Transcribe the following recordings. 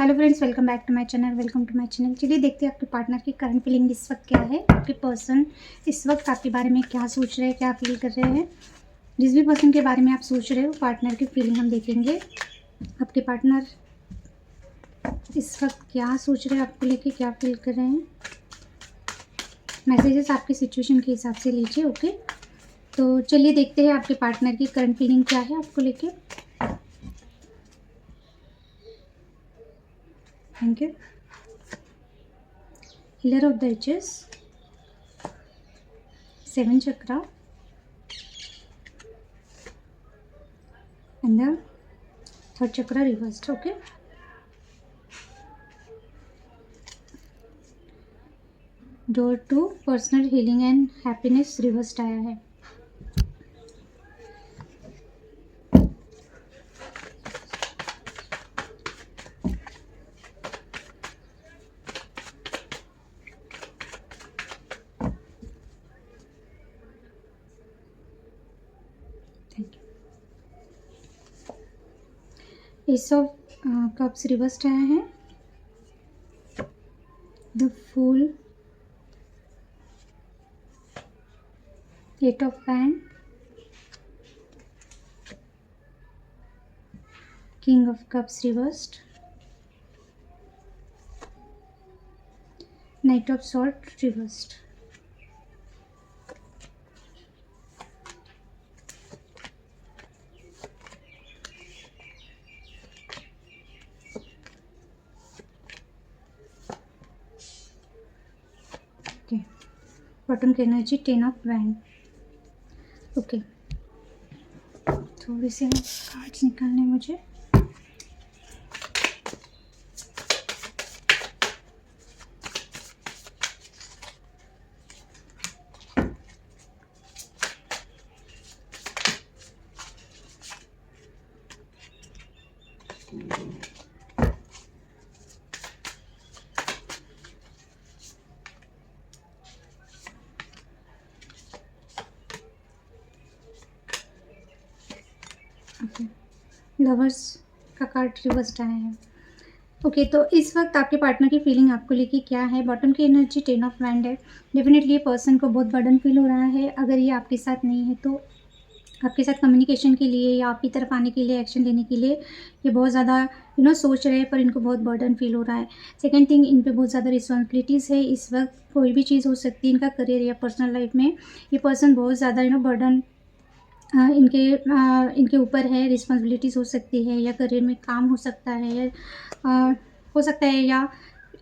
Hello friends, welcome back to my channel. चलिए देखते हैं आपके पार्टनर की करंट फीलिंग इस वक्त क्या है। आपके पर्सन इस वक्त आपके बारे में क्या सोच रहे हैं, क्या फील कर रहे हैं। जिस भी पर्सन के बारे में आप सोच रहे हो, पार्टनर की फीलिंग हम देखेंगे। आपके पार्टनर इस वक्त क्या सोच रहे हैं, आपको लेके क्या फील कर रहे हैं। मैसेजेस आपकी सिचुएशन के हिसाब से लीजिए। ओके, तो चलिए देखते हैं आपके पार्टनर की करंट फीलिंग क्या है आपको लेके। Thank you. Healer of the ages, 7 chakra and the 3rd chakra reversed. Okay, door to personal healing and happiness reversed आया है। Thank you. Ace of cups reversed आया है। The fool, 8 of Wands, King of Cups reversed, Knight of Swords reversed। Okay, bottom की energy 10 of Wands। Okay, थोड़ी सी cards निकालने मुझे। Okay, lovers का card reversed आया है। ओके, तो इस वक्त आपके पार्टनर की फीलिंग आपको लेके क्या है। बॉटम की एनर्जी 10 of Wands है। डेफिनेटली ये पर्सन को बहुत बर्डन फील हो रहा है। अगर ये आपके साथ नहीं है तो आपके साथ कम्युनिकेशन के लिए या आपकी तरफ आने के लिए, एक्शन लेने के लिए ये बहुत ज़्यादा सोच रहे हैं, पर इनको बहुत बर्डन फील हो रहा है। सेकेंड थिंग, इन पे बहुत ज़्यादा रिस्पॉन्सिबिलिटीज़ है। इस वक्त कोई भी चीज़ हो सकती है, इनका करियर या पर्सनल लाइफ में ये पर्सन बहुत ज़्यादा बर्डन इनके ऊपर है। रिस्पॉन्सिबिलिटीज़ हो सकती है, या करियर में काम हो सकता है, या हो सकता है या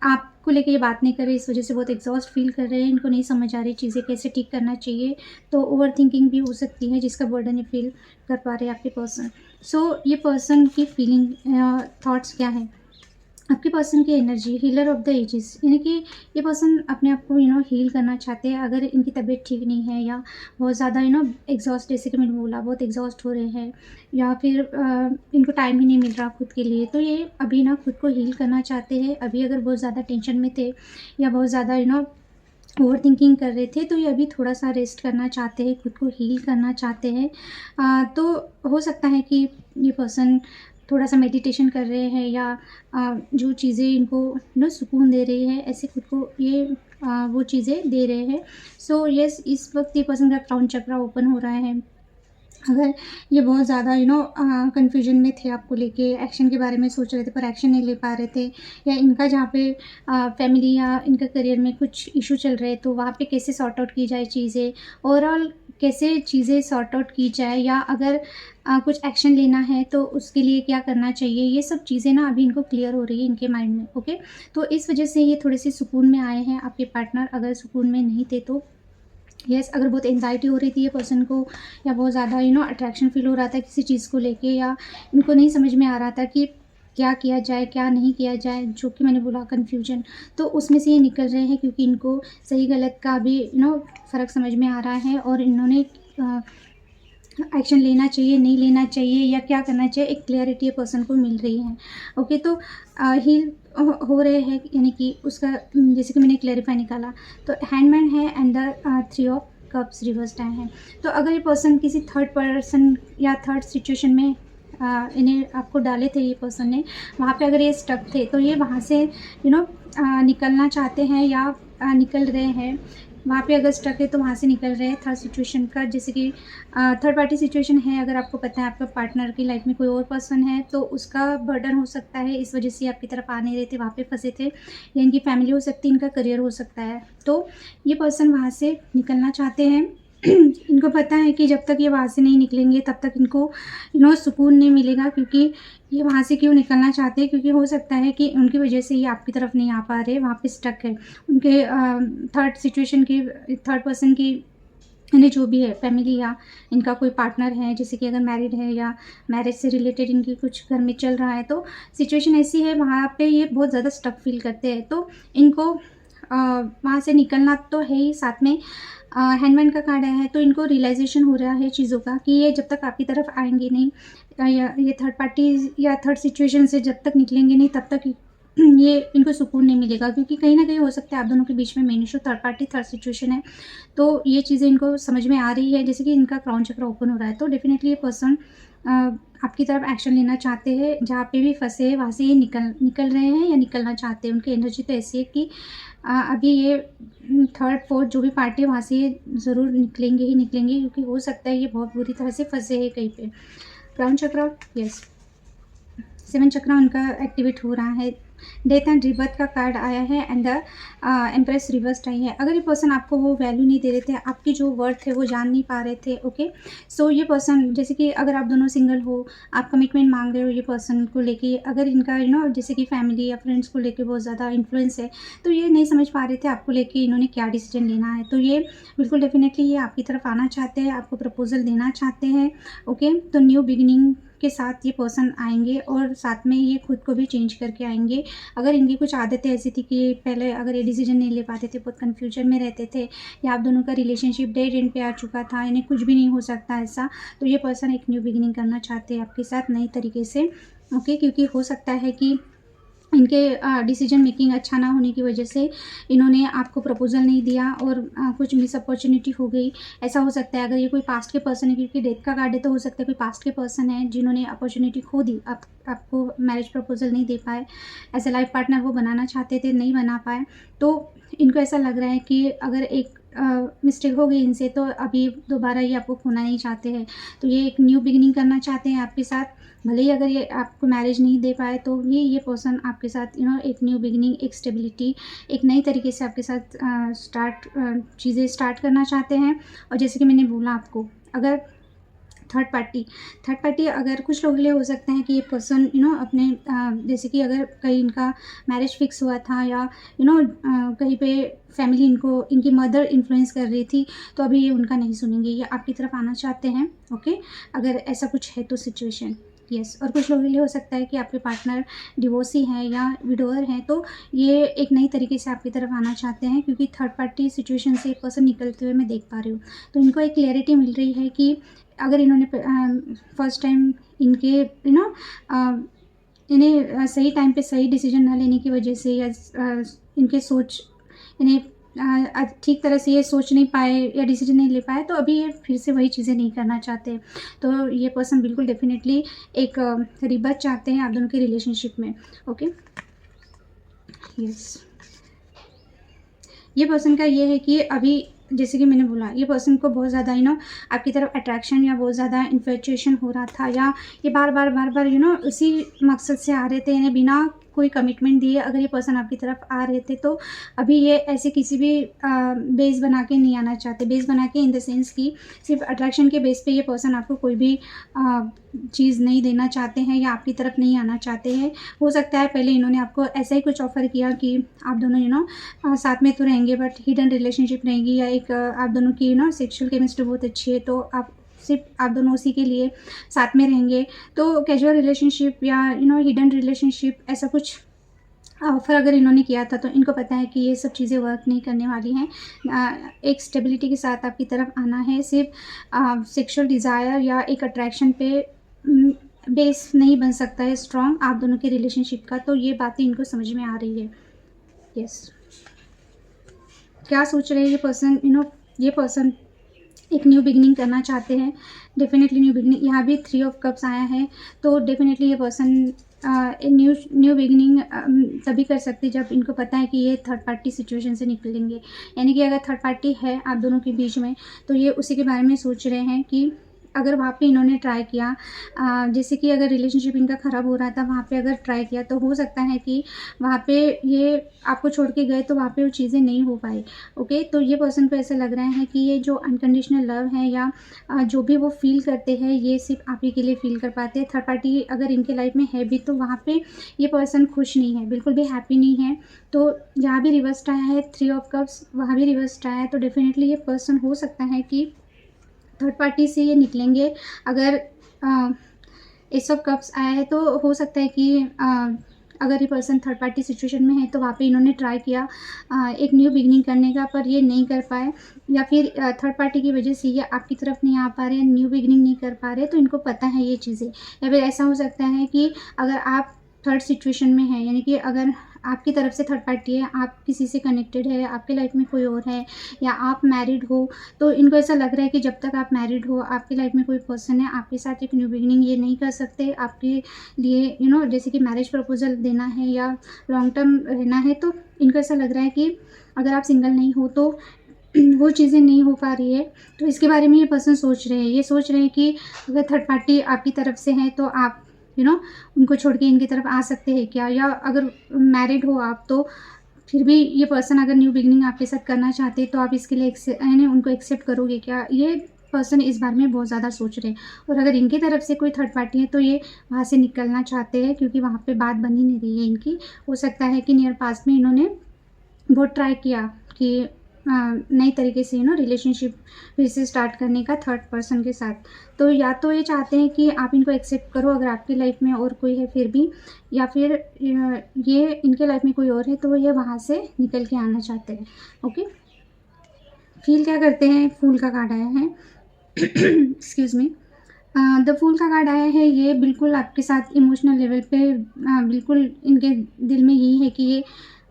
आपको लेके ये बात नहीं कर रहे, इस वजह से बहुत एग्जॉस्ट फील कर रहे हैं। इनको नहीं समझ आ रही चीज़ें कैसे ठीक करना चाहिए, तो ओवर थिंकिंग भी हो सकती है, जिसका बर्डन ये फील कर पा रहे हैं आपके पर्सन। सो ये पर्सन की फीलिंग, थॉट्स क्या है। आपके पर्सन की energy, healer of the ages, यानी कि ये पर्सन अपने आप को हील करना चाहते हैं। अगर इनकी तबीयत ठीक नहीं है, या बहुत ज़्यादा एग्जॉस्ट, जैसे कि मैंने बोला, बहुत एग्जॉस्ट हो रहे हैं, या फिर इनको टाइम ही नहीं मिल रहा खुद के लिए, तो ये अभी खुद को हील करना चाहते हैं। अभी अगर बहुत ज़्यादा टेंशन में थे, या बहुत ज़्यादा ओवर थिंकिंग कर रहे थे, तो ये अभी थोड़ा सा रेस्ट करना चाहते हैं, खुद को हील करना चाहते हैं। तो हो सकता है कि ये पर्सन थोड़ा सा मेडिटेशन कर रहे हैं, या जो चीज़ें इनको सुकून दे रही है, ऐसे खुद को ये वो चीज़ें दे रहे हैं। सो यस, इस वक्त ये पर्सन का क्राउन चक्रा ओपन हो रहा है। अगर ये बहुत ज़्यादा कन्फ्यूजन में थे आपको लेके, एक्शन के बारे में सोच रहे थे पर एक्शन नहीं ले पा रहे थे, या इनका जहाँ पे फैमिली या इनका करियर में कुछ इशू चल रहे, तो वहाँ पे कैसे सॉर्ट आउट की जाए चीज़ें, ओवरऑल कैसे चीज़ें सॉर्ट आउट की जाए, या अगर कुछ एक्शन लेना है तो उसके लिए क्या करना चाहिए, ये सब चीज़ें अभी इनको क्लियर हो रही है इनके माइंड में। ओके, तो इस वजह से ये थोड़े से सुकून में आए हैं आपके पार्टनर। अगर सुकून में नहीं थे तो यस, अगर बहुत एंजाइटी हो रही थी ये पर्सन को, या बहुत ज़्यादा अट्रैक्शन फील हो रहा था किसी चीज़ को लेके, या इनको नहीं समझ में आ रहा था कि क्या किया जाए, क्या नहीं किया जाए, जो कि मैंने बोला कन्फ्यूजन, तो उसमें से ये निकल रहे हैं, क्योंकि इनको सही गलत का भी फ़र्क समझ में आ रहा है, और इन्होंने एक्शन लेना चाहिए, नहीं लेना चाहिए, या क्या करना चाहिए, एक क्लैरिटी पर्सन को मिल रही है। ओके, तो हील हो रहे हैं, यानी कि उसका जैसे कि मैंने क्लैरिफाई निकाला, तो हैंडमैन है and the 3 of cups reversed आए हैं। तो अगर ये पर्सन किसी थर्ड पर्सन या थर्ड सिचुएशन में इन्हें आपको डाले थे ये पर्सन ने, वहाँ पे अगर ये स्टक थे तो ये वहाँ से निकलना चाहते हैं या निकल रहे हैं। वहाँ पे अगर स्टक है तो वहाँ से निकल रहे हैं। थर्ड सिचुएशन का, जैसे कि थर्ड पार्टी सिचुएशन है, अगर आपको पता है आपका पार्टनर की लाइफ में कोई और पर्सन है तो उसका बर्डन हो सकता है, इस वजह से आपकी तरफ आ नहीं रहे थे, वहाँ पे फंसे थे, या इनकी फैमिली हो सकती है, इनका करियर हो सकता है। तो ये पर्सन वहाँ से निकलना चाहते हैं। इनको पता है कि जब तक ये वहाँ से नहीं निकलेंगे तब तक इनको सुकून नहीं मिलेगा, क्योंकि ये वहाँ से क्यों निकलना चाहते हैं, क्योंकि हो सकता है कि उनकी वजह से ये आपकी तरफ नहीं आ पा रहे, वहाँ पे स्टक है। उनके थर्ड सिचुएशन की, थर्ड पर्सन की, इन्हें जो भी है फैमिली या इनका कोई पार्टनर है, जैसे कि अगर मैरिड है या मैरिज से रिलेटेड इनकी कुछ घर में चल रहा है, तो सिचुएशन ऐसी है वहाँ पे ये बहुत ज़्यादा स्टक फील करते हैं। तो इनको वहाँ से निकलना तो है ही, साथ में हैंडमैन का कार्ड आया है, तो इनको रियलाइजेशन हो रहा है चीज़ों का कि ये जब तक आपकी तरफ आएंगे नहीं, या ये थर्ड पार्टी या थर्ड सिचुएशन से जब तक निकलेंगे नहीं तब तक ये इनको सुकून नहीं मिलेगा, क्योंकि कहीं ना कहीं हो सकता है आप दोनों के बीच में main issue third party third situation है। तो ये चीज़ें इनको समझ में आ रही है, जैसे कि इनका क्राउन चक्र ओपन हो रहा है, तो डेफिनेटली ये पर्सन आपकी तरफ एक्शन लेना चाहते हैं। जहाँ पे भी फंसे हैं वहाँ से ये निकल रहे हैं या निकलना चाहते हैं। उनकी एनर्जी तो ऐसी है कि अभी ये थर्ड फोर्थ जो भी पार्टी है वहाँ से ये ज़रूर निकलेंगे ही निकलेंगे, क्योंकि हो सकता है ये बहुत बुरी तरह से फंसे हैं कहीं पे। क्राउन चक्र, यस, 7 चक्र उनका एक्टिवेट हो रहा है। डेथ एंड रिबर्थ का कार्ड आया है एंड द एम्प्रेस रिवर्स्ड आई है। अगर ये पर्सन आपको वो वैल्यू नहीं दे रहे थे, आपकी जो वर्थ है वो जान नहीं पा रहे थे, ओके, सो ये पर्सन, जैसे कि अगर आप दोनों सिंगल हो, आप कमिटमेंट मांग रहे हो ये पर्सन को लेके, अगर इनका जैसे कि फैमिली या फ्रेंड्स को लेके बहुत ज़्यादा इन्फ्लुएंस है, तो ये नहीं समझ पा रहे थे आपको लेके इन्होंने क्या डिसीजन लेना है। तो ये बिल्कुल डेफिनेटली ये आपकी तरफ आना चाहते हैं, आपको प्रपोजल देना चाहते हैं, ओके। तो न्यू बिगिनिंग के साथ ये पर्सन आएंगे और साथ में ये खुद को भी चेंज करके आएंगे। अगर इनकी कुछ आदतें ऐसी थी कि पहले अगर ये डिसीजन नहीं ले पाते थे, बहुत कन्फ्यूजन में रहते थे, या आप दोनों का रिलेशनशिप डेड एंड पे आ चुका था, इन्हें कुछ भी नहीं हो सकता ऐसा, तो ये पर्सन एक न्यू बिगिनिंग करना चाहते हैं आपके साथ नई तरीके से, ओके। क्योंकि हो सकता है कि इनके डिसीजन मेकिंग अच्छा ना होने की वजह से इन्होंने आपको प्रपोजल नहीं दिया और कुछ मिस अपॉर्चुनिटी हो गई, ऐसा हो सकता है। अगर ये कोई पास्ट के पर्सन है, क्योंकि डेथ का कार्ड है, तो हो सकता है कोई पास्ट के पर्सन है जिन्होंने अपॉर्चुनिटी खो दी, आपको मैरिज प्रपोजल नहीं दे पाए, एज ए लाइफ पार्टनर वो बनाना चाहते थे, नहीं बना पाए। तो इनको ऐसा लग रहा है कि अगर एक मिस्टेक हो गई इनसे, तो अभी दोबारा ये आपको खोना नहीं चाहते हैं, तो ये एक न्यू बिगिनिंग करना चाहते हैं आपके साथ। भले ही अगर ये आपको मैरिज नहीं दे पाए, तो भी ये पर्सन आपके साथ एक न्यू बिगिनिंग, एक स्टेबिलिटी, एक नई तरीके से आपके साथ चीज़ें स्टार्ट करना चाहते हैं। और जैसे कि मैंने बोला आपको, अगर थर्ड पार्टी अगर कुछ लोगों के लिए हो सकता है कि ये पर्सन अपने जैसे कि अगर कहीं इनका मैरिज फिक्स हुआ था, या कहीं पे फैमिली इनकी मदर इन्फ्लुएंस कर रही थी, तो अभी ये उनका नहीं सुनेंगे, ये आपकी तरफ आना चाहते हैं, ओके। अगर ऐसा कुछ है तो सिचुएशन, यस। और कुछ लोगों के लिए हो सकता है कि आपके पार्टनर डिवोर्सी हैं या विडोअर हैं, तो ये एक नई तरीके से आपकी तरफ आना चाहते हैं, क्योंकि थर्ड पार्टी सिचुएशन से एक पर्सन निकलते हुए मैं देख पा रही हूँ। तो इनको एक क्लैरिटी मिल रही है कि अगर इन्होंने फर्स्ट टाइम इनके इन्हें सही टाइम पे सही डिसीजन ना लेने की वजह से, या इनके सोच इन्हें ठीक तरह से ये सोच नहीं पाए या डिसीजन नहीं ले पाए, तो अभी ये फिर से वही चीज़ें नहीं करना चाहते। तो ये पर्सन बिल्कुल डेफिनेटली एक रिबर्थ चाहते हैं आप दोनों के रिलेशनशिप में, ओके, यस। ये पर्सन का ये है कि अभी जैसे कि मैंने बोला, ये पर्सन को बहुत ज़्यादा आपकी तरफ अट्रैक्शन या बहुत ज़्यादा इन्फेचुएशन हो रहा था, या ये बार बार उसी मकसद से आ रहे थे, यानी बिना कोई कमिटमेंट दिए अगर ये पर्सन आपकी तरफ आ रहे थे, तो अभी ये ऐसे किसी भी बेस बना के नहीं आना चाहते। बेस बना के इन द सेंस कि सिर्फ अट्रैक्शन के बेस पे ये पर्सन आपको कोई भी चीज़ नहीं देना चाहते हैं, या आपकी तरफ नहीं आना चाहते हैं। हो सकता है पहले इन्होंने आपको ऐसा ही कुछ ऑफ़र किया कि आप दोनों साथ में तो रहेंगे, बट हिडन रिलेशनशिप रहेगी, या एक आप दोनों की सेक्सुअल केमिस्ट्री बहुत अच्छी है, तो सिर्फ आप दोनों उसी के लिए साथ में रहेंगे। तो कैजुअल रिलेशनशिप या हिडन रिलेशनशिप, ऐसा कुछ ऑफ़र अगर इन्होंने किया था, तो इनको पता है कि ये सब चीज़ें वर्क नहीं करने वाली हैं। एक स्टेबिलिटी के साथ आपकी तरफ आना है, सिर्फ सेक्सुअल डिज़ायर या एक अट्रैक्शन पे बेस नहीं बन सकता है स्ट्रॉन्ग आप दोनों के रिलेशनशिप का। तो ये बातें इनको समझ में आ रही है, यस। क्या सोच रहे हैं ये पर्सन? ये पर्सन एक न्यू बिगिनिंग करना चाहते हैं, डेफिनेटली न्यू बिगिनिंग। यहाँ भी 3 ऑफ कप्स आया है, तो डेफिनेटली ये पर्सन न्यू न्यू बिगिनिंग तभी कर सकते हैं जब इनको पता है कि ये थर्ड पार्टी सिचुएशन से निकलेंगे। यानी कि अगर थर्ड पार्टी है आप दोनों के बीच में, तो ये उसी के बारे में सोच रहे हैं कि अगर वहाँ पे इन्होंने ट्राई किया, जैसे कि अगर रिलेशनशिप इनका ख़राब हो रहा था, वहाँ पे अगर ट्राई किया, तो हो सकता है कि वहाँ पे ये आपको छोड़ के गए तो वहाँ पे वो चीज़ें नहीं हो पाई। ओके, तो ये पर्सन को ऐसा लग रहा है कि ये जो अनकंडीशनल लव है या जो भी वो फ़ील करते हैं, ये सिर्फ आप ही के लिए फ़ील कर पाते हैं। थर्ड पार्टी अगर इनके लाइफ में है भी, तो वहाँ पे ये पर्सन खुश नहीं है, बिल्कुल भी हैप्पी नहीं है। तो यहाँ भी रिवर्स्ड आया है 3 ऑफ कप्स, वहाँ भी रिवर्स्ड आया है, तो डेफिनेटली ये पर्सन हो सकता है कि थर्ड पार्टी से ये निकलेंगे। अगर एस ऑफ कप्स आया है, तो हो सकता है कि अगर ये पर्सन थर्ड पार्टी सिचुएशन में है, तो वहाँ पे इन्होंने ट्राई किया एक न्यू बिगिनिंग करने का, पर ये नहीं कर पाए, या फिर थर्ड पार्टी की वजह से ये आपकी तरफ नहीं आ पा रहे, न्यू बिगिनिंग नहीं कर पा रहे, तो इनको पता है ये चीज़ें। या फिर ऐसा हो सकता है कि अगर आप थर्ड सिचुएशन में हैं, यानी कि अगर आपकी तरफ से थर्ड पार्टी है, आप किसी से कनेक्टेड है, आपके लाइफ में कोई और है, या आप मैरिड हो, तो इनको ऐसा लग रहा है कि जब तक आप मैरिड हो, आपकी लाइफ में कोई पर्सन है, आपके साथ एक न्यू बिगिनिंग ये नहीं कर सकते। आपके लिए जैसे कि मैरिज प्रपोजल देना है या लॉन्ग टर्म रहना है, तो इनको ऐसा लग रहा है कि अगर आप सिंगल नहीं हो तो वो चीज़ें नहीं हो पा रही है। तो इसके बारे में ये पर्सन सोच रहे हैं, ये सोच रहे हैं कि अगर थर्ड पार्टी आपकी तरफ से है, तो आप उनको छोड़ के इनकी तरफ आ सकते हैं क्या, या अगर मैरिड हो आप, तो फिर भी ये पर्सन अगर न्यू बिगिनिंग आपके साथ करना चाहते हैं, तो आप इसके लिए उनको एक्सेप्ट करोगे क्या, ये पर्सन इस बारे में बहुत ज़्यादा सोच रहे हैं। और अगर इनकी तरफ से कोई थर्ड पार्टी है, तो ये वहाँ से निकलना चाहते हैं, क्योंकि वहाँ पे बात बनी नहीं रही है इनकी। हो सकता है कि नियर पास्ट में इन्होंने बहुत ट्राई किया कि नई तरीके से रिलेशनशिप फिर से स्टार्ट करने का थर्ड पर्सन के साथ। तो या तो ये चाहते हैं कि आप इनको एक्सेप्ट करो अगर आपकी लाइफ में और कोई है फिर भी, या फिर ये इनके लाइफ में कोई और है, तो ये वहाँ से निकल के आना चाहते हैं। ओके, फील क्या करते हैं, फूल का कार्ड आया है। Excuse me. द फूल का कार्ड आया है, ये बिल्कुल आपके साथ इमोशनल लेवल पे बिल्कुल इनके दिल में यही है कि ये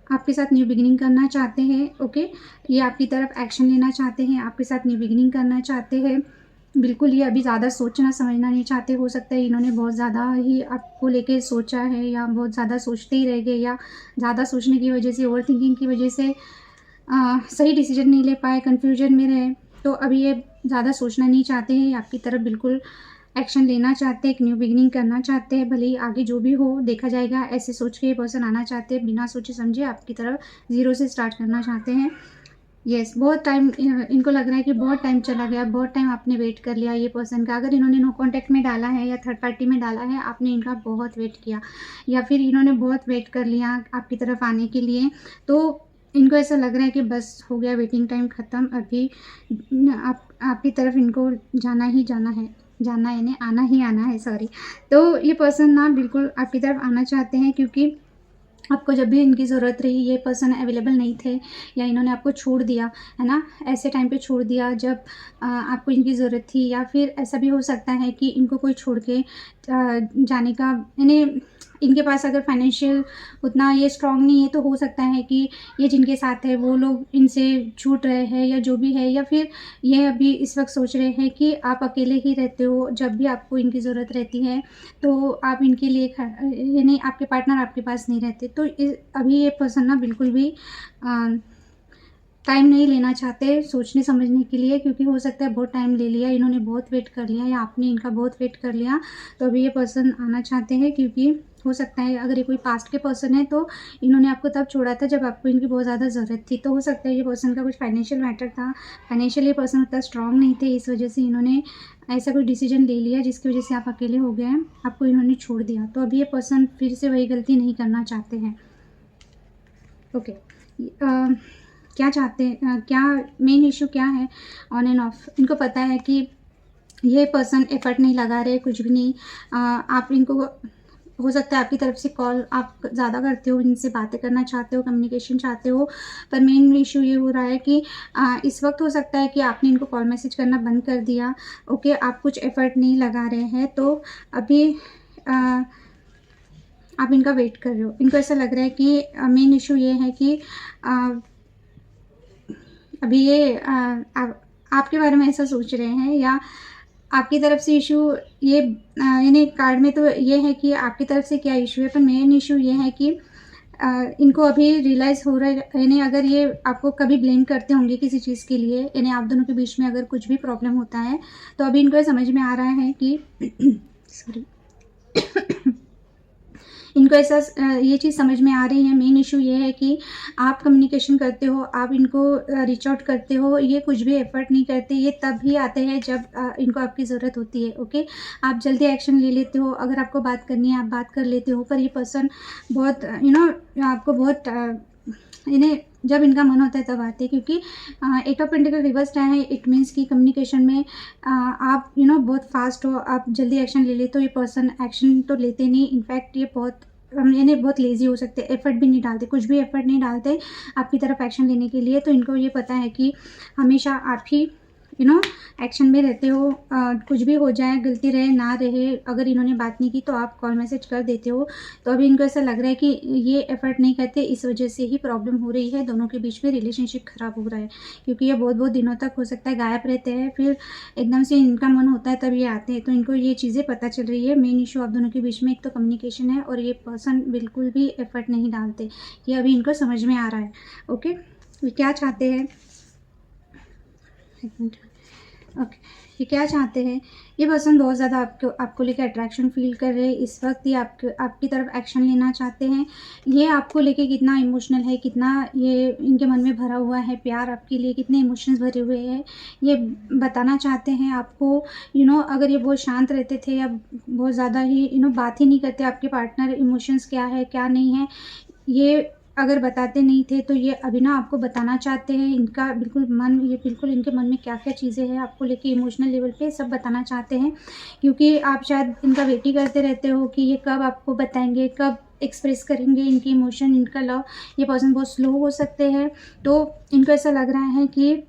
आपके साथ न्यू बिगिनिंग करना चाहते हैं। ओके, ये आपकी तरफ एक्शन लेना चाहते हैं, आपके साथ न्यू बिगिनिंग करना चाहते हैं। बिल्कुल ये अभी ज़्यादा सोचना समझना नहीं चाहते। हो सकता है इन्होंने बहुत ज़्यादा ही आपको लेके सोचा है, या बहुत ज़्यादा सोचते ही रह गए, या ज़्यादा सोचने की वजह से, ओवर थिंकिंग की वजह से सही डिसीजन नहीं ले पाए, कन्फ्यूजन में रहे। तो अभी ये ज़्यादा सोचना नहीं चाहते हैं, आपकी तरफ बिल्कुल एक्शन लेना चाहते हैं, एक न्यू बिगिनिंग करना चाहते हैं। भले ही आगे जो भी हो देखा जाएगा, ऐसे सोच के ये पर्सन आना चाहते हैं, बिना सोचे समझे आपकी तरफ ज़ीरो से स्टार्ट करना चाहते हैं। येस, बहुत टाइम इनको लग रहा है कि बहुत टाइम चला गया, बहुत टाइम आपने वेट कर लिया ये पर्सन का। अगर इन्होंने नो कॉन्टैक्ट में डाला है या थर्ड पार्टी में डाला है, आपने इनका बहुत वेट किया, या फिर इन्होंने बहुत वेट कर लिया आपकी तरफ आने के लिए। तो इनको ऐसा लग रहा है कि बस हो गया, वेटिंग टाइम ख़त्म, अभी आपकी तरफ इनको जाना ही जाना है, जाना यानी आना ही आना है, सॉरी। तो ये पर्सन ना बिल्कुल आपकी तरफ आना चाहते हैं, क्योंकि आपको जब भी इनकी ज़रूरत रही, ये पर्सन अवेलेबल नहीं थे, या इन्होंने आपको छोड़ दिया, है ना, ऐसे टाइम पे छोड़ दिया जब आपको इनकी ज़रूरत थी। या फिर ऐसा भी हो सकता है कि इनको कोई छोड़ के जाने का, यानी इनके पास अगर फाइनेंशियल उतना ये स्ट्रॉन्ग नहीं है, तो हो सकता है कि ये जिनके साथ है वो लोग इनसे छूट रहे हैं, या जो भी है। या फिर ये अभी इस वक्त सोच रहे हैं कि आप अकेले ही रहते हो, जब भी आपको इनकी ज़रूरत रहती है तो आप इनके लिए यानी आपके पार्टनर आपके पास नहीं रहते। तो अभी ये पर्सन ना बिल्कुल भी टाइम नहीं लेना चाहते सोचने समझने के लिए, क्योंकि हो सकता है बहुत टाइम ले लिया, इन्होंने बहुत वेट कर लिया, या आपने इनका बहुत वेट कर लिया। तो अभी ये पर्सन आना चाहते हैं, क्योंकि हो सकता है अगर ये कोई पास्ट के पर्सन है, तो इन्होंने आपको तब छोड़ा था जब आपको इनकी बहुत ज़्यादा ज़रूरत थी। तो हो सकता है ये पर्सन का कुछ फाइनेंशियल मैटर था, फाइनेंशियल ये पर्सन उतना स्ट्रॉन्ग नहीं थे, इस वजह से इन्होंने ऐसा कोई डिसीजन ले लिया जिसकी वजह से आप अकेले हो गए हैं, आपको इन्होंने छोड़ दिया। तो अभी ये पर्सन फिर से वही गलती नहीं करना चाहते हैं। ओके, क्या चाहते हैं, क्या मेन इशू क्या है, ऑन एंड ऑफ। इनको पता है कि ये पर्सन एफर्ट नहीं लगा रहे, कुछ भी नहीं। आप इनको, हो सकता है आपकी तरफ से कॉल आप ज़्यादा करते हो, इनसे बातें करना चाहते हो, कम्युनिकेशन चाहते हो, पर मेन इशू ये हो रहा है कि इस वक्त हो सकता है कि आपने इनको कॉल मैसेज करना बंद कर दिया। ओके, आप कुछ एफर्ट नहीं लगा रहे हैं, तो अभी आप इनका वेट कर रहे हो। इनको ऐसा लग रहा है कि मेन इशू ये है कि अभी ये आपके बारे में ऐसा सोच रहे हैं, या आपकी तरफ से इशू ये यानी कार्ड में तो ये है कि आपकी तरफ से क्या इशू है, पर मेन इशू ये है कि इनको अभी रियलाइज़ हो रहा है, यानी अगर ये आपको कभी ब्लेम करते होंगे किसी चीज़ के लिए, यानी आप दोनों के बीच में अगर कुछ भी प्रॉब्लम होता है, तो अभी इनको ये समझ में आ रहा है कि सॉरी इनको ऐसा ये चीज़ समझ में आ रही है। मेन इशू ये है कि आप कम्युनिकेशन करते हो, आप इनको रीच आउट करते हो, ये कुछ भी एफर्ट नहीं करते, ये तब ही आते हैं जब इनको आपकी ज़रूरत होती है। ओके, आप जल्दी एक्शन ले लेते हो, अगर आपको बात करनी है आप बात कर लेते हो, पर ये पर्सन बहुत आपको बहुत इन्हें जब इनका मन होता है तब आते हैं, क्योंकि 8 ऑफ पेंटिकल रिवर्स आया है। इट मीन्स कि कम्युनिकेशन में आप बहुत फास्ट हो, आप जल्दी एक्शन ले लेते हो। ये पर्सन एक्शन तो लेते नहीं, इनफैक्ट ये बहुत लेज़ी हो सकते हैं, एफर्ट भी नहीं डालते, कुछ भी एफर्ट नहीं डालते आपकी तरफ एक्शन लेने के लिए। तो इनको ये पता है कि हमेशा आप ही एक्शन में रहते हो, कुछ भी हो जाए, गलती रहे ना रहे, अगर इन्होंने बात नहीं की तो आप कॉल मैसेज कर देते हो। तो अभी इनको ऐसा लग रहा है कि ये एफर्ट नहीं करते, इस वजह से ही प्रॉब्लम हो रही है, दोनों के बीच में रिलेशनशिप ख़राब हो रहा है, क्योंकि ये बहुत बहुत दिनों तक हो सकता है गायब रहते हैं, फिर एकदम से इनका मन होता है तब ये आते हैं। तो इनको ये चीज़ें पता चल रही है। मेन इशू आप दोनों के बीच में एक तो कम्युनिकेशन है, और ये पर्सन बिल्कुल भी एफर्ट नहीं डालते, ये अभी इनको समझ में आ रहा है। ओके, ये क्या चाहते हैं, एक मिनट। ओके, ये क्या चाहते हैं, ये पर्सन बहुत ज़्यादा आपको लेकर अट्रैक्शन फील कर रहे हैं इस वक्त। ये आपकी तरफ एक्शन लेना चाहते हैं। ये आपको लेके कितना इमोशनल है, कितना ये इनके मन में भरा हुआ है प्यार आपके लिए, कितने इमोशंस भरे हुए हैं, ये बताना चाहते हैं आपको। अगर ये बहुत शांत रहते थे या बहुत ज़्यादा ही बात ही नहीं करते आपके पार्टनर, इमोशंस क्या है क्या नहीं है ये अगर बताते नहीं थे, तो ये अभी ना आपको बताना चाहते हैं। इनका बिल्कुल इनके मन में क्या-क्या चीज़ें हैं आपको लेके इमोशनल लेवल पे सब बताना चाहते हैं, क्योंकि आप शायद इनका वेट ही करते रहते हो कि ये कब आपको बताएँगे, कब एक्सप्रेस करेंगे इनकी इमोशन, इनका लव। ये पर्सन बहुत स्लो हो सकते हैं, तो इनको ऐसा लग रहा है कि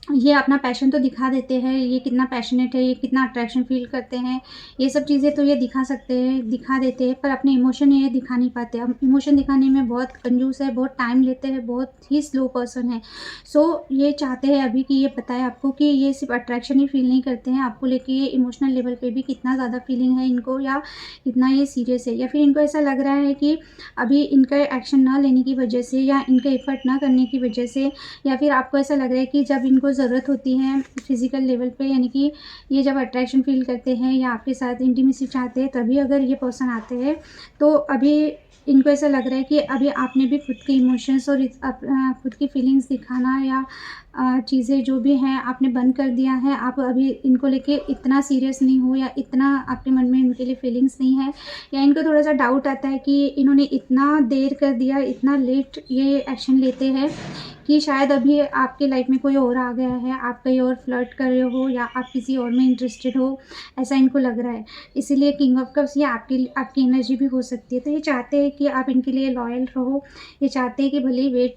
ये अपना पैशन तो दिखा देते हैं, ये कितना पैशनेट है, ये कितना अट्रैक्शन फ़ील करते हैं, ये सब चीज़ें तो ये दिखा देते हैं, पर अपने इमोशन ये दिखा नहीं पाते। अब इमोशन दिखाने में बहुत कंजूस है, बहुत टाइम लेते हैं, बहुत ही स्लो पर्सन है। सो ये चाहते हैं अभी कि ये बताएँ आपको कि ये सिर्फ़ अट्रैक्शन ही फ़ील नहीं करते हैं, आपको लेके ये इमोशनल लेवल पे भी कितना ज़्यादा फ़ीलिंग है इनको, या कितना ये सीरियस है, या फिर इनको ऐसा लग रहा है कि अभी इनका एक्शन ना लेने की वजह से, या इनका एफ़र्ट ना करने की वजह से, या फिर आपको ऐसा लग रहा है कि जब इनको ज़रूरत होती है फिज़िकल लेवल पे, यानी कि ये जब अट्रैक्शन फ़ील करते हैं या आपके साथ इंटीमेसी चाहते हैं, तभी अगर ये पर्सन आते हैं, तो अभी इनको ऐसा लग रहा है कि अभी आपने भी खुद के इमोशंस और खुद की फीलिंग्स दिखाना या चीज़ें जो भी हैं आपने बंद कर दिया है। आप अभी इनको लेके इतना सीरियस नहीं हो, या इतना आपके मन में इनके लिए फीलिंग्स नहीं है, या इनको थोड़ा-सा डाउट आता है कि इन्होंने इतना देर कर दिया, इतना लेट ये एक्शन लेते हैं कि शायद अभी आपकी लाइफ में कोई और आ गया है, आप कहीं और फ्लर्ट कर रहे हो, या आप किसी और में इंटरेस्टेड हो, ऐसा इनको लग रहा है। इसीलिए किंग ऑफ कप्स ये आपकी एनर्जी भी हो सकती है। तो ये चाहते हैं कि आप इनके लिए लॉयल रहो, ये चाहते हैं कि भले ही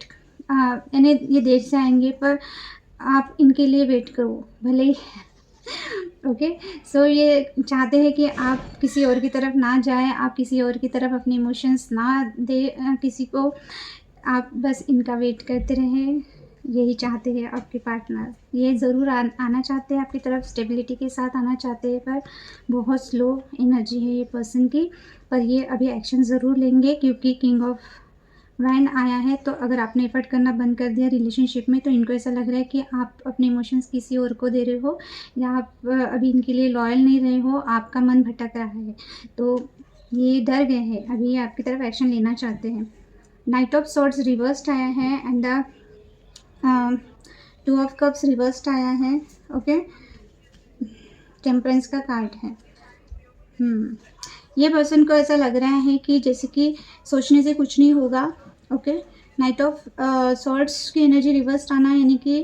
यानी ये देर से आएँगे, पर आप इनके लिए वेट करो, भले ही ओके। सो ये चाहते हैं कि आप किसी और की तरफ ना जाएँ, आप किसी और की तरफ अपने इमोशंस ना दें किसी को, आप बस इनका वेट करते रहें, यही चाहते हैं आपके पार्टनर। ये ज़रूर आना चाहते हैं आपकी तरफ, स्टेबिलिटी के साथ आना चाहते हैं, पर बहुत स्लो एनर्जी है ये पर्सन की। पर ये अभी एक्शन ज़रूर लेंगे, क्योंकि किंग ऑफ वैन आया है। तो अगर आपने एफर्ट करना बंद कर दिया रिलेशनशिप में, तो इनको ऐसा लग रहा है कि आप अपने इमोशंस किसी और को दे रहे हो, या आप अभी इनके लिए लॉयल नहीं रहे हो, आपका मन भटक रहा है। तो ये डर गए हैं, अभी ये आपकी तरफ एक्शन लेना चाहते हैं। नाइट ऑफ सॉर्ड्स रिवर्स्ड आया है, and the 2 of cups reversed आया है। ओके, टेम्परेंस का कार्ड है। ये पर्सन को ऐसा लग रहा है कि जैसे कि सोचने से कुछ नहीं होगा। ओके, नाइट ऑफ सॉर्ड्स की एनर्जी रिवर्स आना, यानी कि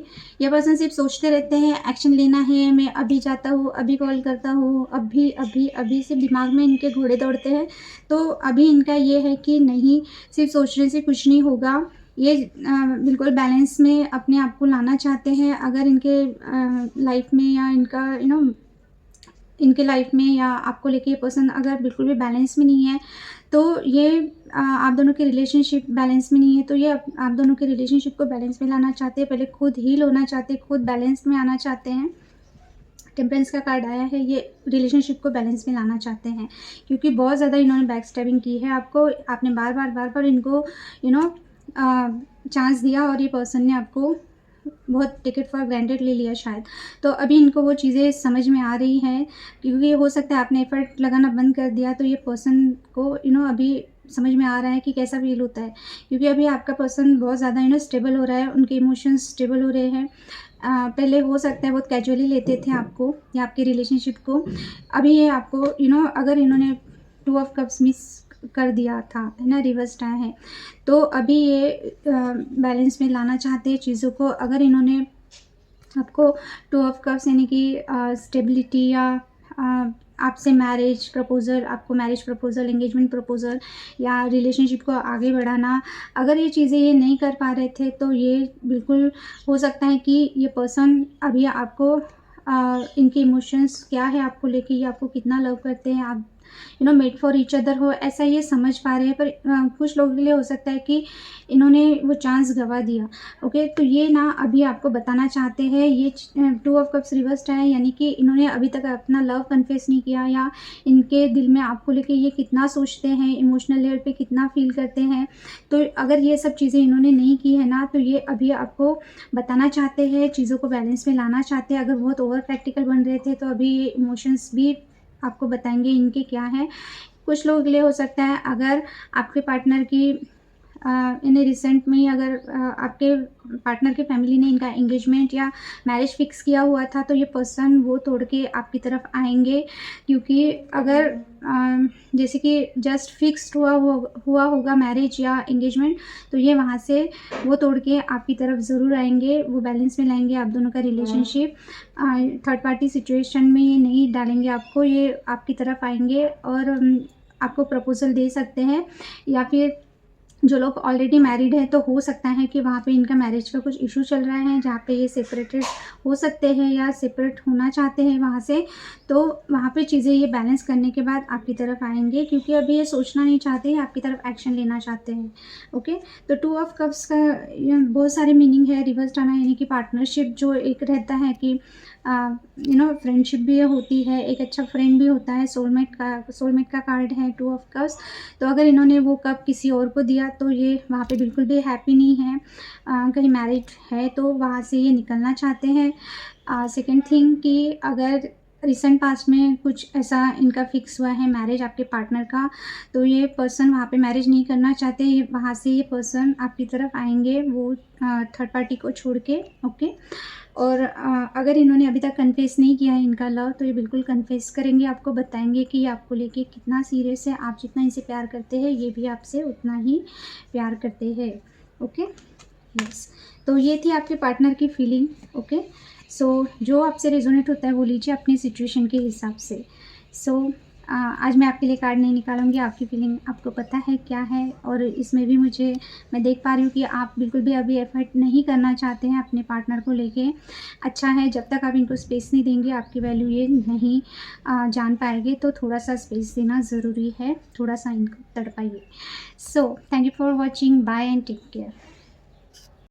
ये पर्सन सिर्फ सोचते रहते हैं, एक्शन लेना है, मैं अभी जाता हूँ, अभी कॉल करता हूँ, अभी अभी अभी सिर्फ दिमाग में इनके घोड़े दौड़ते हैं। तो अभी इनका ये है कि नहीं, सिर्फ सोचने से कुछ नहीं होगा, ये बिल्कुल बैलेंस में अपने आप को लाना चाहते हैं। अगर इनके लाइफ में या इनका इनके लाइफ में या आपको लेके ये पर्सन अगर बिल्कुल भी बैलेंस में नहीं है, तो ये आप दोनों के रिलेशनशिप बैलेंस में नहीं है, तो ये आप दोनों के रिलेशनशिप को बैलेंस में लाना चाहते हैं। पहले खुद हील होना चाहते हैं, खुद बैलेंस में आना चाहते हैं। टेम्परेंस का कार्ड आया है, ये रिलेशनशिप को बैलेंस में लाना चाहते हैं, क्योंकि बहुत ज़्यादा इन्होंने बैक स्टैबिंग की है आपको। आपने बार बार इनको चांस दिया और ये पर्सन ने आपको बहुत टेक इट फॉर ग्रांटेड ले लिया शायद। तो अभी इनको वो चीज़ें समझ में आ रही हैं, क्योंकि हो सकता है आपने एफर्ट लगाना बंद कर दिया, तो ये पर्सन को अभी समझ में आ रहा है कि कैसा फील होता है, क्योंकि अभी आपका पर्सन बहुत ज़्यादा स्टेबल हो रहा है, उनके इमोशंस स्टेबल हो रहे हैं। पहले हो सकता है बहुत कैजुअली लेते थे आपको या आपके रिलेशनशिप को। अभी ये आपको अगर इन्होंने 2 ऑफ कप्स मिस कर दिया था, है ना, रिवर्स आया है, तो अभी ये बैलेंस में लाना चाहते हैं चीज़ों को। अगर इन्होंने आपको 2 ऑफ कप्स यानी कि स्टेबिलिटी या आपसे मैरिज प्रपोज़ल, आपको मैरिज प्रपोज़ल, एंगेजमेंट प्रपोज़ल या रिलेशनशिप को आगे बढ़ाना, अगर ये चीज़ें ये नहीं कर पा रहे थे, तो ये बिल्कुल हो सकता है कि ये पर्सन अभी आपको इनके इमोशंस क्या है आपको लेके, ये आपको कितना लव करते हैं, आप मेड फॉर ईच अदर हो, ऐसा ये समझ पा रहे हैं। पर कुछ लोगों के लिए हो सकता है कि इन्होंने वो चांस गंवा दिया। ओके, तो ये ना अभी आपको बताना चाहते हैं। ये 2 ऑफ कप्स रिवर्स्ड है, यानी कि इन्होंने अभी तक अपना लव कन्फेस नहीं किया, या इनके दिल में आपको लेके ये कितना सोचते हैं, इमोशनल लेवल पे कितना फील करते हैं। तो अगर ये सब चीज़ें इन्होंने नहीं की है ना, तो ये अभी आपको बताना चाहते हैं, चीज़ों को बैलेंस में लाना चाहते हैं। अगर बहुत ओवर प्रैक्टिकल बन रहे थे, तो अभी ये इमोशंस भी आपको बताएंगे इनके क्या है। कुछ लोगों के लिए हो सकता है अगर आपके पार्टनर की इन्हें रिसेंट में ही अगर आपके पार्टनर के फैमिली ने इनका एंगेजमेंट या मैरिज फिक्स किया हुआ था, तो ये पर्सन वो तोड़ के आपकी तरफ आएंगे, क्योंकि अगर जैसे कि जस्ट फिक्स्ड हुआ होगा मैरिज या एंगेजमेंट, तो ये वहाँ से वो तोड़ के आपकी तरफ ज़रूर आएंगे, वो बैलेंस में लाएंगे आप दोनों का रिलेशनशिप। थर्ड पार्टी सिचुएशन में ये नहीं डालेंगे आपको, ये आपकी तरफ आएंगे और आपको प्रपोज़ल दे सकते हैं। या फिर जो लोग ऑलरेडी मैरिड हैं, तो हो सकता है कि वहाँ पे इनका मैरिज का कुछ इशू चल रहा है, जहाँ पे ये सेपरेटेड हो सकते हैं या सेपरेट होना चाहते हैं वहाँ से। तो वहाँ पे चीज़ें ये बैलेंस करने के बाद आपकी तरफ आएंगे, क्योंकि अभी ये सोचना नहीं चाहते हैं, आपकी तरफ एक्शन लेना चाहते हैं। ओके, तो 2 ऑफ कप्स का बहुत सारे मीनिंग है। रिवर्स आना यानी कि पार्टनरशिप जो एक रहता है कि फ्रेंडशिप भी होती है, एक अच्छा फ्रेंड भी होता है, सोलमेट का कार्ड है 2 ऑफ कप्स। तो अगर इन्होंने वो कप किसी और को दिया, तो ये वहाँ पे बिल्कुल भी हैप्पी नहीं है। कहीं मैरिड है तो वहाँ से ये निकलना चाहते हैं। सेकंड थिंग कि अगर रिसेंट पास्ट में कुछ ऐसा इनका फिक्स हुआ है मैरिज आपके पार्टनर का, तो ये पर्सन वहाँ पे मैरिज नहीं करना चाहते, वहाँ से ये पर्सन आपकी तरफ आएंगे, वो थर्ड पार्टी को छोड़ के। ओके, और अगर इन्होंने अभी तक कन्फेस नहीं किया है इनका लव, तो ये बिल्कुल कन्फेस करेंगे, आपको बताएंगे कि ये आपको लेके कितना सीरियस है, आप जितना इनसे प्यार करते हैं ये भी आपसे उतना ही प्यार करते हैं। ओके, यस, तो ये थी आपके पार्टनर की फीलिंग। ओके, सो जो आपसे रेजोनेट होता है वो लीजिए अपनी सिचुएशन के हिसाब से। सो आज मैं आपके लिए कार्ड नहीं निकालूंगी, आपकी फीलिंग आपको पता है क्या है, और इसमें भी मैं देख पा रही हूँ कि आप बिल्कुल भी अभी एफर्ट नहीं करना चाहते हैं अपने पार्टनर को लेके। अच्छा है, जब तक आप इनको स्पेस नहीं देंगे आपकी वैल्यू ये नहीं जान पाएंगे, तो थोड़ा सा स्पेस देना ज़रूरी है, थोड़ा सा इनको तड़पाइए। So thank you for watching, bye and take care.